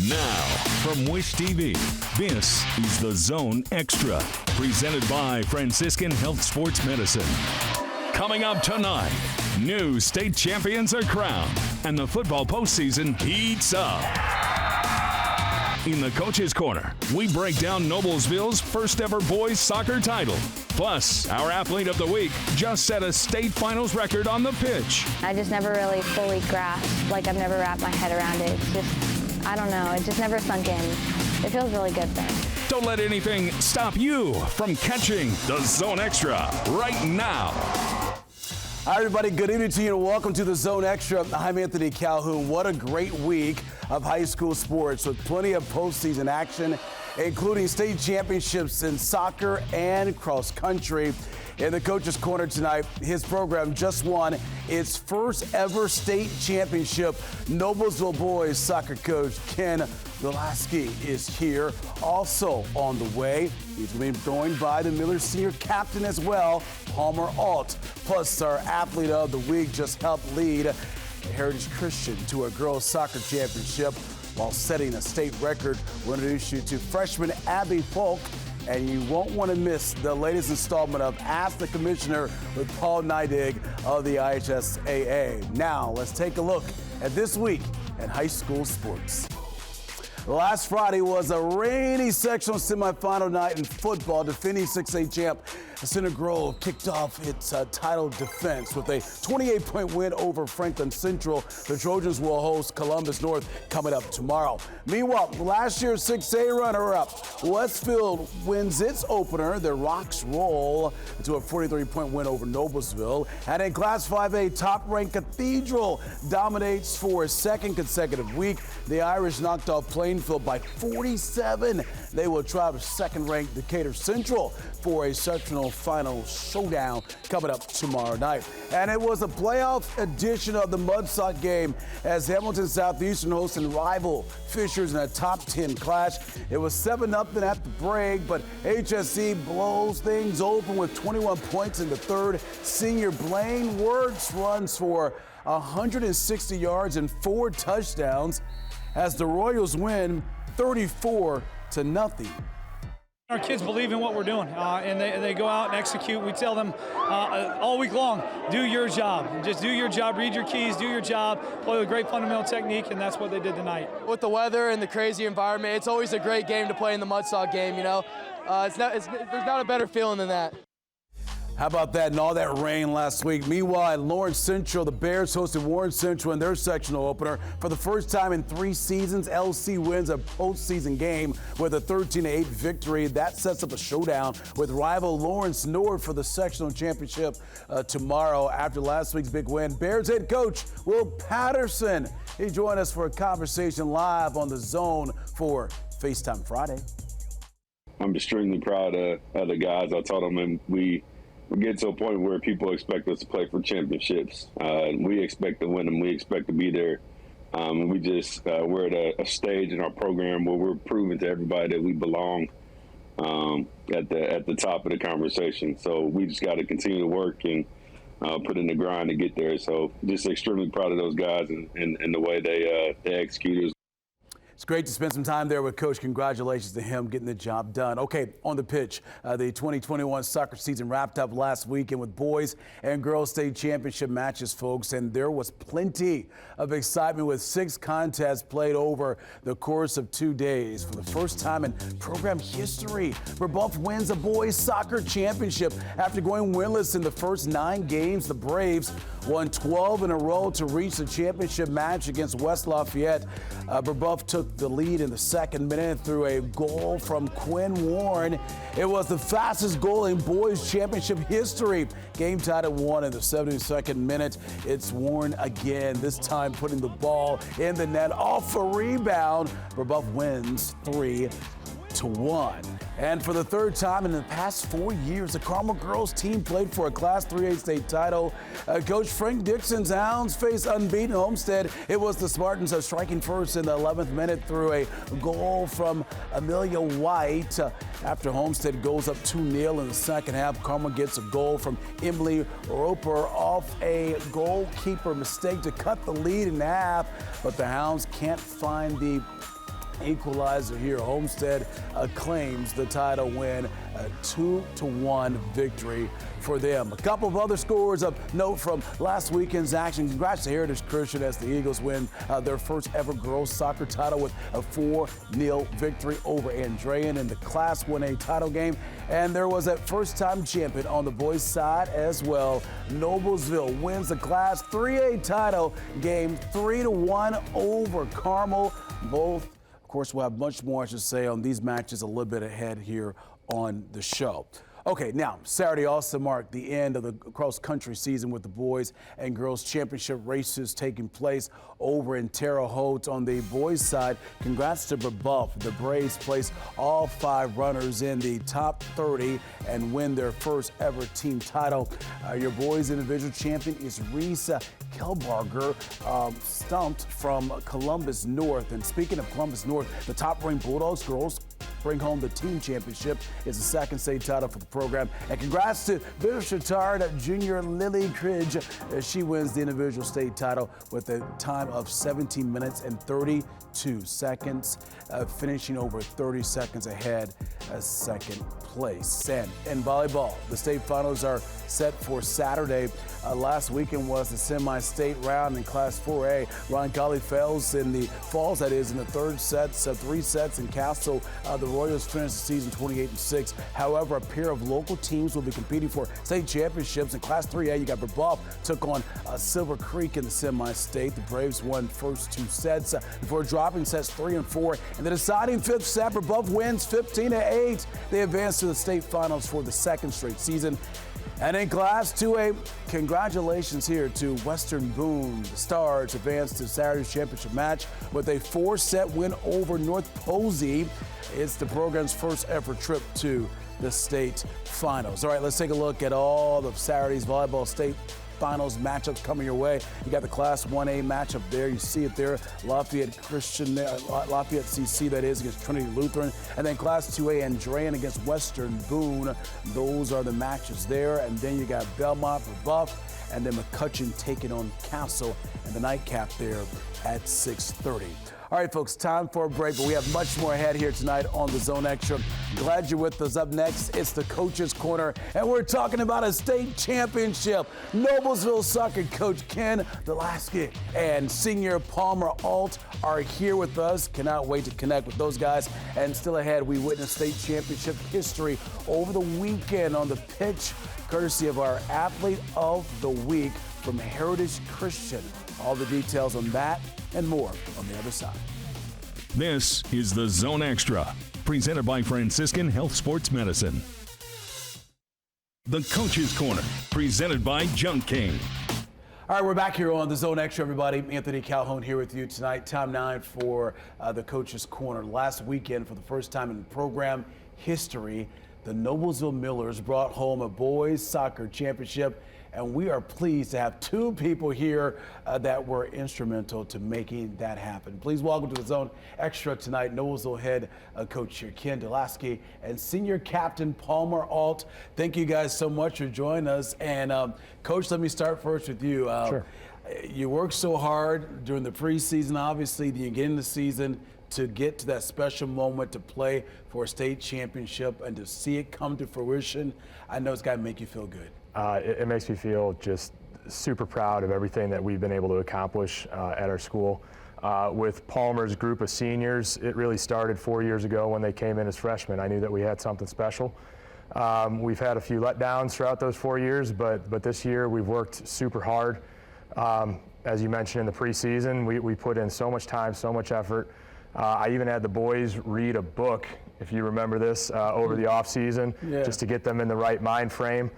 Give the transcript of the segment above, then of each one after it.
Now, from Wish TV, this is The Zone Extra, presented by Franciscan Health Sports Medicine. Coming up tonight, new state champions are crowned, and the football postseason heats up. In the Coach's Corner, we break down Noblesville's first ever boys soccer title. Plus, our athlete of the week just set a state finals record on the pitch. I just never really fully grasped, like I've never wrapped my head around it. It's just, I don't know, it just never sunk in. It feels really good though. Don't let anything stop you from catching the Zone Extra right now. Hi everybody, good evening to you and welcome to the Zone Extra. I'm Anthony Calhoun. What a great week of high school sports with plenty of postseason action, including state championships in soccer and cross country. In the Coach's Corner tonight, his program just won its first ever state championship. Noblesville boys soccer coach Ken Velasquez is here, also on the way. He's going to be joined by the Miller Senior captain as well, Palmer Alt. Plus, our athlete of the week just helped lead Heritage Christian to a girls soccer championship while setting a state record. We'll introduce you to freshman Abby Folk, and you won't want to miss the latest installment of Ask the Commissioner with Paul Neidig of the IHSAA. Now, let's take a look at this week at high school sports. Last Friday was a rainy sectional semifinal night in football. Defending 6A champ Center Grove kicked off its title defense with a 28-point win over Franklin Central. The Trojans will host Columbus North coming up tomorrow. Meanwhile, last year's 6A runner-up Westfield wins its opener. The Rocks roll to a 43-point win over Noblesville. And in Class 5A, top-ranked Cathedral dominates for a second consecutive week. The Irish knocked off Plainfield by 47. They will try to second-ranked Decatur Central for a sectional final showdown coming up tomorrow night. And it was a playoff edition of the Mudsock game as Hamilton Southeastern hosted rival Fishers in a top 10 clash. It was 7-0 at the break, but HSC blows things open with 21 points in the third. Senior Blaine Wirtz runs for 160 yards and 4 touchdowns as the Royals win 34-0. Our kids believe in what we're doing, and they go out and execute. We tell them all week long, do your job. Just do your job, read your keys, do your job, play with great fundamental technique, and that's what they did tonight. With the weather and the crazy environment, it's always a great game to play in the Mudsock game, you know. There's not a better feeling than that. How about that and all that rain last week? Meanwhile, at Lawrence Central, the Bears hosted Warren Central in their sectional opener. For the first time in 3 seasons, LC wins a postseason game with a 13-8 victory. That sets up a showdown with rival Lawrence North for the sectional championship tomorrow after last week's big win. Bears head coach Will Patterson, he joined us for a conversation live on The Zone for FaceTime Friday. I'm extremely proud of the guys. I told them, and we get to a point where people expect us to play for championships. We expect to win them. We expect to be there. We're at a stage in our program where we're proving to everybody that we belong at the top of the conversation. So we just got to continue to work and put in the grind to get there. So just extremely proud of those guys and the way they executed. It's great to spend some time there with Coach. Congratulations to him getting the job done. Okay, on the pitch, the 2021 soccer season wrapped up last weekend with boys and girls state championship matches, folks, and there was plenty of excitement with 6 contests played over the course of 2 days. For the first time in program history, BREBEUF wins a boys soccer championship. After going winless in the first 9 games, the Braves won 12 in a row to reach the championship match against West Lafayette. BREBEUF took the lead in the second minute through a goal from Quinn Warren. It was the fastest goal in boys championship history. Game tied at 1 in the 72nd minute. It's Warren again, this time putting the ball in the net off a rebound. BREBEUF wins 3-1. And for the third time in the past 4 years, the Carmel girls team played for a Class 3A state title. Coach Frank Dixon's Hounds faced unbeaten Homestead. It was the Spartans striking first in the 11th minute through a goal from Amelia White. After Homestead goes up 2-0 in the second half, Carmel gets a goal from Emily Roper off a goalkeeper mistake to cut the lead in half. But the Hounds can't find the equalizer here. Homestead claims the title win, a 2-1 victory for them. A couple of other scores of note from last weekend's action. Congrats to Heritage Christian as the Eagles win their first ever girls soccer title with a 4-0 victory over Andrean in the Class 1A title game. And there was a first-time champion on the boys' side as well. Noblesville wins the Class 3A title game 3-1 over Carmel. Both, of course, we'll have much more to say on these matches a little bit ahead here on the show. Okay, now, Saturday also marked the end of the cross-country season with the boys and girls championship races taking place over in Terre Haute. On the boys' side, congrats to BREBEUF. The Braves placed all 5 runners in the top 30 and win their first ever team title. Your boys' individual champion is Reese Kelbarger, stumped from Columbus North. And speaking of Columbus North, the top-ranked Bulldogs girls bring home the team championship. It's the second state title for the program. And congrats to Bishop Chatard junior Lily Cridge as she wins the individual state title with a time of 17 minutes and 32 seconds, finishing over 30 seconds ahead as second place. And in volleyball, the state finals are set for Saturday. Last weekend was the semi-state round in Class 4A. Roncalli falls in the the third sets, 3 sets in Castle. The Royals finished the season 28-6. However, a pair of local teams will be competing for state championships. In Class 3A, you got BREBEUF took on Silver Creek in the semi-state. The Braves won first 2 sets before dropping sets 3 and 4. In the deciding 5th set, BREBEUF wins 15-8. They advance to the state finals for the second straight season. And in Class 2A, congratulations here to Western Boone. The Stars advanced to Saturday's championship match with a 4-set win over North Posey. It's the program's first ever trip to the state finals. All right, let's take a look at all of Saturday's volleyball state finals matchups coming your way. You got the Class 1A matchup there. You see it there. Lafayette Christian, Lafayette CC, that is, against Trinity Lutheran. And then Class 2A, Andrean against Western Boone. Those are the matches there. And then you got Belmont, BREBEUF, and then McCutcheon taking on Castle, and the nightcap there at 6:30. All right, folks, time for a break, but we have much more ahead here tonight on the Zone Extra. Glad you're with us. Up next, it's the Coach's Corner, and we're talking about a state championship. Noblesville soccer coach Ken Delasky and senior Palmer Alt are here with us. Cannot wait to connect with those guys. And still ahead, we witnessed state championship history over the weekend on the pitch, courtesy of our Athlete of the Week from Heritage Christian. All the details on that and more on the other side. This is the Zone Extra, presented by Franciscan Health Sports Medicine. The Coach's Corner, presented by Junk King. All right, we're back here on the Zone Extra, everybody. Anthony Calhoun here with you tonight. Time 9 for the Coach's Corner. Last weekend, for the first time in program history, the Noblesville Millers brought home a boys soccer championship. And we are pleased to have 2 people here that were instrumental to making that happen. Please welcome to the Zone Extra tonight, Noblesville head coach here, Ken Delasky, and senior captain Palmer Alt. Thank you guys so much for joining us. And Coach, let me start first with you. Sure. You worked so hard during the preseason, obviously, then you get in the season to get to that special moment to play for a state championship and to see it come to fruition. I know it's got to make you feel good. It makes me feel just super proud of everything that we've been able to accomplish at our school. With Palmer's group of seniors, it really started 4 years ago when they came in as freshmen. I knew that we had something special. We've had a few letdowns throughout those 4 years, but this year we've worked super hard. As you mentioned in the preseason, we put in so much time, so much effort. I even had the boys read a book, if you remember this, over the off season, just to get them in the right mind frame.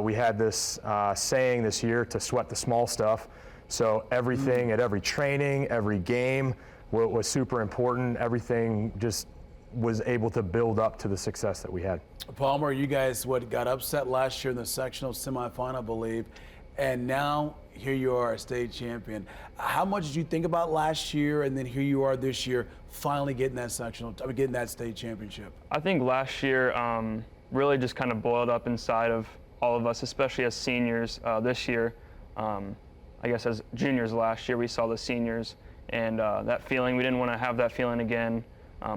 We had this saying this year to sweat the small stuff. So everything at every training, every game was super important. Everything just was able to build up to the success that we had. Palmer, you guys got upset last year in the sectional semifinal, I believe, and now here you are, a state champion. How much did you think about last year, and then here you are this year, finally getting that getting that state championship? I think last year really just kind of boiled up inside of all of us, especially as seniors this year. I guess as juniors last year, we saw the seniors And that feeling, we didn't want to have that feeling again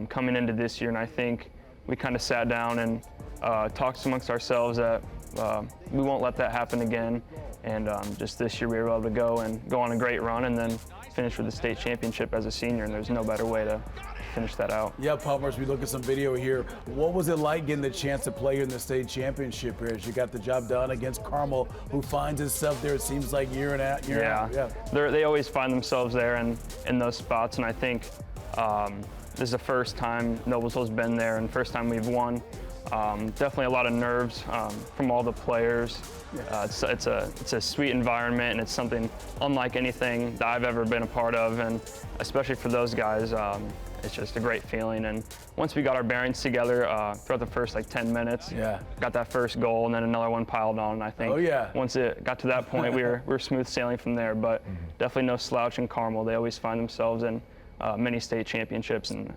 coming into this year. And I think we kind of sat down and talked amongst ourselves that we won't let that happen again. And just this year we were able to go on a great run and then finish with the state championship as a senior, and there's no better way to finish that out. Yeah, Palmer, as we look at some video here, what was it like getting the chance to play in the state championship here? As you got the job done against Carmel, who finds itself there, it seems like year in out, year out. Yeah, they always find themselves there in those spots, and I think this is the first time Noblesville's been there and first time we've won. Definitely a lot of nerves from all the players. It's a sweet environment, and it's something unlike anything that I've ever been a part of, and especially for those guys, it's just a great feeling. And once we got our bearings together throughout the first 10 minutes, got that first goal, and then another one piled on. And I think once it got to that point, we were smooth sailing from there. But definitely no slouch in Carmel. They always find themselves in many state championships, and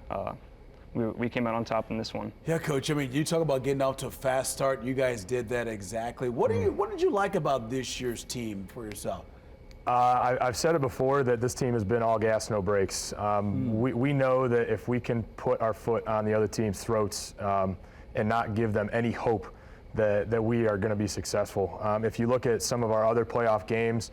we came out on top in this one. Yeah, Coach. I mean, you talk about getting off to a fast start. You guys did that exactly. What did you like about this year's team for yourself? I've said it before that this team has been all gas, no brakes. We know that if we can put our foot on the other team's throats and not give them any hope that we are going to be successful. If you look at some of our other playoff games,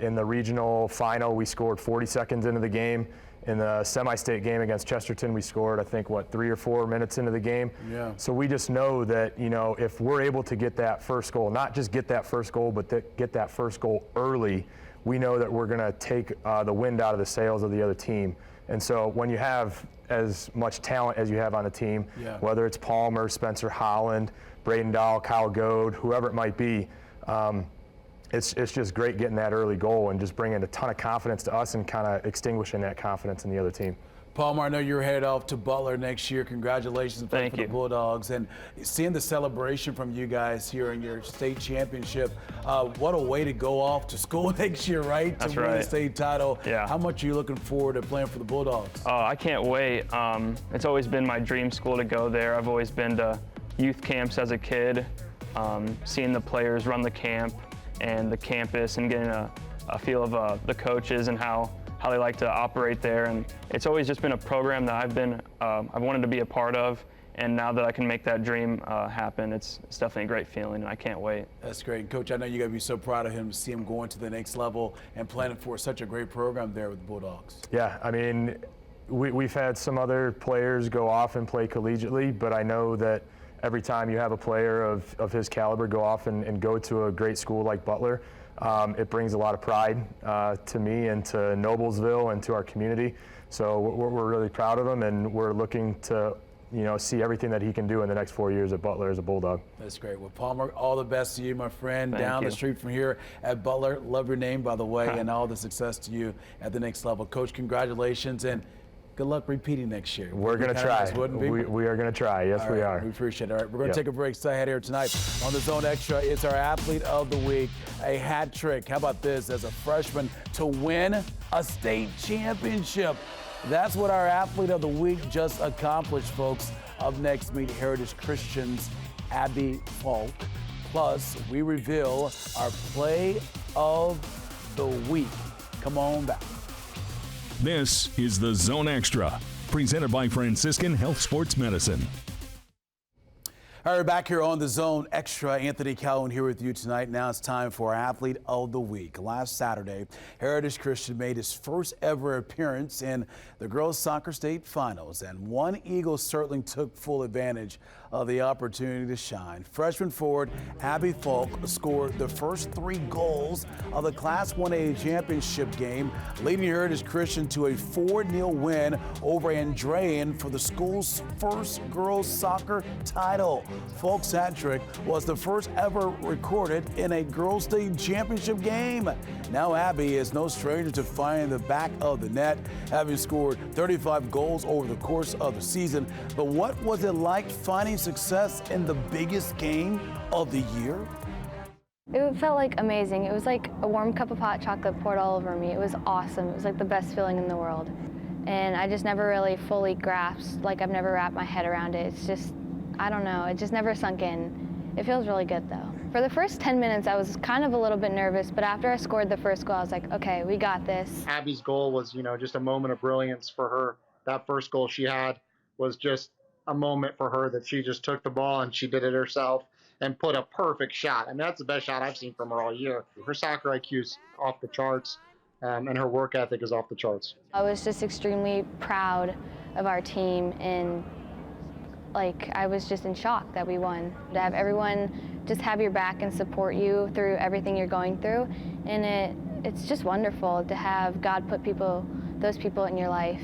in the regional final, we scored 40 seconds into the game. In the semi-state game against Chesterton, we scored, I think, 3 or 4 minutes into the game. Yeah. So we just know that, if we're able to get that first goal, not just get that first goal, but get that first goal early, we know that we're going to take the wind out of the sails of the other team. And so when you have as much talent as you have on the team, whether it's Palmer, Spencer Holland, Braden Dahl, Kyle Goad, whoever it might be, it's just great getting that early goal and just bringing a ton of confidence to us and kind of extinguishing that confidence in the other team. Palmer, I know you're headed off to Butler next year. Congratulations for the Bulldogs. And seeing the celebration from you guys here in your state championship, what a way to go off to school next year, right? That's to right. win the state title. Yeah. How much are you looking forward to playing for the Bulldogs? I can't wait. It's always been my dream school to go there. I've always been to youth camps as a kid, seeing the players run the camp and the campus and getting a feel of the coaches and how they like to operate there. And it's always just been a program that I've wanted to be a part of. And now that I can make that dream happen, it's definitely a great feeling, and I can't wait. That's great. Coach, I know you're going to be so proud of him to see him going to the next level and planning for such a great program there with the Bulldogs. Yeah, I mean, we've had some other players go off and play collegiately, but I know that every time you have a player of his caliber go off and go to a great school like Butler, it brings a lot of pride to me and to Noblesville and to our community. So we're really proud of him, and we're looking to see everything that he can do in the next 4 years at Butler as a Bulldog. That's great. Well, Palmer, all the best to you, my friend. Thank you. The street from here at Butler. Love your name, by the way, and all the success to you at the next level. Coach, congratulations, and good luck repeating next year. We're going to try. We are going to try. Yes, we are. We appreciate it. All right, we're going to take a break. Stay ahead here tonight on the Zone Extra. It's our Athlete of the Week, a hat trick. How about this? As a freshman to win a state championship. That's what our Athlete of the Week just accomplished, folks. Up next, meet Heritage Christian's Abby Falk. Plus, we reveal our Play of the Week. Come on back. This is the Zone Extra, presented by Franciscan Health Sports Medicine. All right, we're back here on the Zone Extra. Anthony Calhoun here with you tonight. Now it's time for our Athlete of the Week. Last Saturday, Heritage Christian made his first ever appearance in the girls soccer state finals, and one Eagle certainly took full advantage of the opportunity to shine. Freshman forward Abby Falk scored the first 3 goals of the Class 1A championship game, leading Heritage Christian to a 4-0 win over Andrean for the school's first girls soccer title. Falk's hat trick was the first ever recorded in a girls state championship game. Now Abby is no stranger to finding the back of the net, having scored 35 goals over the course of the season. But what was it like finding success in the biggest game of the year? It felt like amazing. It was like a warm cup of hot chocolate poured all over me. It was awesome. It was like the best feeling in the world. And I just never really fully grasped, I've never wrapped my head around it. It's just, I don't know, it just never sunk in. It feels really good though. For the first 10 minutes, I was kind of a little bit nervous, but after I scored the first goal, I was like, okay, we got this. Abby's goal was, just a moment of brilliance for her. That first goal she had was just a moment for her that she just took the ball and she did it herself and put a perfect shot. I mean, that's the best shot I've seen from her all year. Her soccer IQ's off the charts, and her work ethic is off the charts. I was just extremely proud of our team, and I was just in shock that we won. To have everyone just have your back and support you through everything you're going through, and it's just wonderful to have God put those people in your life.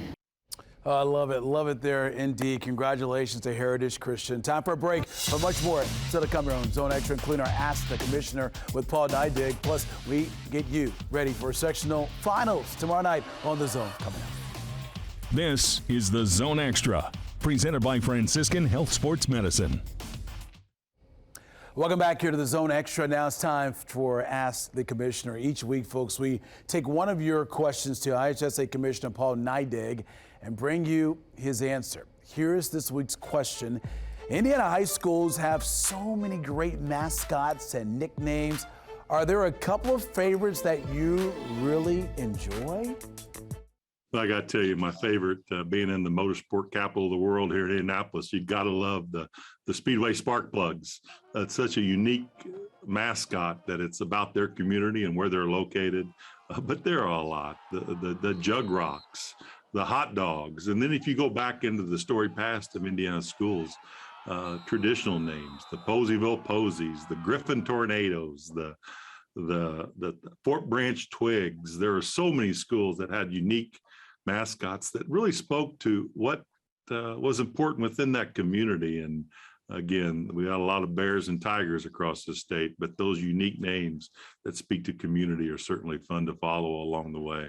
Oh, I love it there indeed. Congratulations to Heritage Christian. Time for a break, but much more still to come here on Zone Extra, including our Ask the Commissioner with Paul Neidig. Plus, we get you ready for sectional finals tomorrow night on The Zone coming up. This is the Zone Extra, presented by Franciscan Health Sports Medicine. Welcome back here to the Zone Extra. Now it's time for Ask the Commissioner. Each week, folks, we take one of your questions to IHSA Commissioner Paul Neidig and bring you his answer. Here's this week's question. Indiana high schools have so many great mascots and nicknames. Are there a couple of favorites that you really enjoy? I got to tell you, my favorite, being in the motorsport capital of the world here in Indianapolis, you got to love the Speedway Spark Plugs. It's such a unique mascot that it's about their community and where they're located. But there are a lot. The Jug Rocks, the hot dogs. And then if you go back into the story past of Indiana schools, traditional names, the Poseyville Posies, the Griffin Tornadoes, the Fort Branch Twigs. There are so many schools that had unique mascots that really spoke to what was important within that community. And again, we got a lot of bears and tigers across the state, but those unique names that speak to community are certainly fun to follow along the way.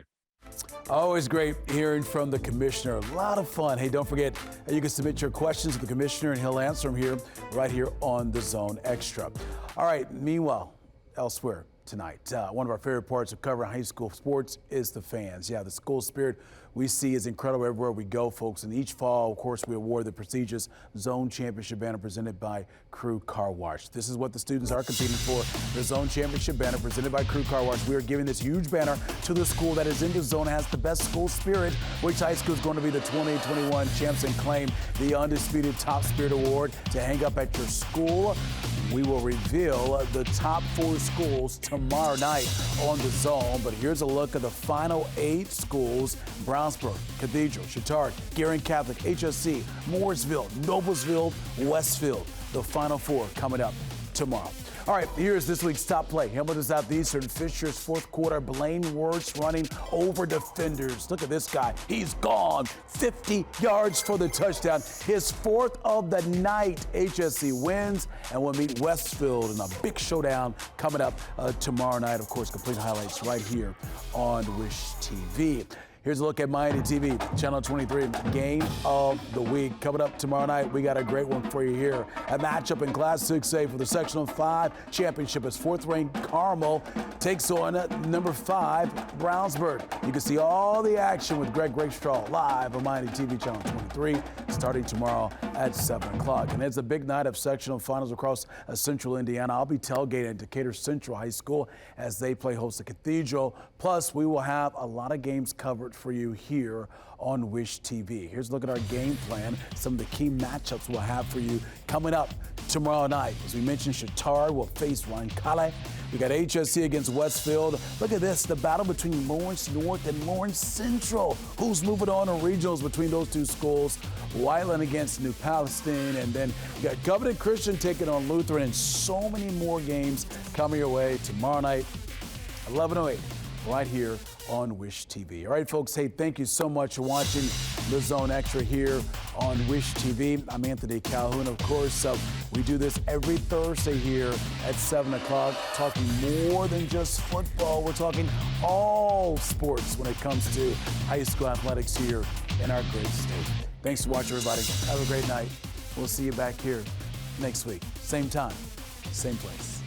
Always great hearing from the commissioner. A lot of fun. Hey, don't forget, you can submit your questions to the commissioner and he'll answer them right here on the Zone Extra. All right, meanwhile, elsewhere tonight, one of our favorite parts of covering high school sports is the fans. Yeah, the school spirit we see is incredible everywhere we go, folks. And each fall, of course, we award the prestigious Zone Championship banner presented by Crew Car Wash. This is what the students are competing for, the Zone Championship banner presented by Crew Car Wash. We are giving this huge banner to the school that is in the zone, has the best school spirit. Which high school is going to be the 2021 champs and claim the undisputed Top Spirit Award to hang up at your school? We will reveal the top 4 schools tomorrow night on the Zone. But here's a look at the final 8 schools: Brownsburg, Cathedral, Chatard, Guerin Catholic, HSC, Mooresville, Noblesville, Westfield. The final 4 coming up tomorrow. All right, here's this week's top play. Hamilton Southeastern Fisher's fourth quarter. Blaine Wirtz running over defenders. Look at this guy. He's gone. 50 yards for the touchdown. His 4th of the night. HSC wins and will meet Westfield in a big showdown coming up tomorrow night. Of course, complete highlights right here on Wish TV. Here's a look at Miami TV, Channel 23, Game of the Week. Coming up tomorrow night, we got a great one for you here. A matchup in Class 6A for the Sectional 5 Championship as 4th-ranked Carmel takes on number 5, Brownsburg. You can see all the action with Greg Rakestraw live on Miami TV, Channel 23, starting tomorrow at 7 o'clock. And it's a big night of sectional finals across central Indiana. I'll be tailgating at Decatur Central High School as they play host to Cathedral. Plus, we will have a lot of games covered for you here on Wish TV. Here's a look at our game plan, some of the key matchups we'll have for you coming up tomorrow night. As we mentioned, Chatard will face Roncalli. We got HSC against Westfield. Look at this, the battle between Lawrence North and Lawrence Central. Who's moving on in regionals between those two schools? Whiteland against New Palestine, and then you got Covenant Christian taking on Lutheran, and so many more games coming your way tomorrow night, 11:08, right here on Wish TV. All right, folks, hey, thank you so much for watching the Zone Extra here on Wish TV. I'm Anthony Calhoun. Of course, we do this every Thursday here at 7 o'clock, talking more than just football. We're talking all sports when it comes to high school athletics here in our great state. Thanks for watching, everybody. Have a great night. We'll see you back here next week. Same time, same place.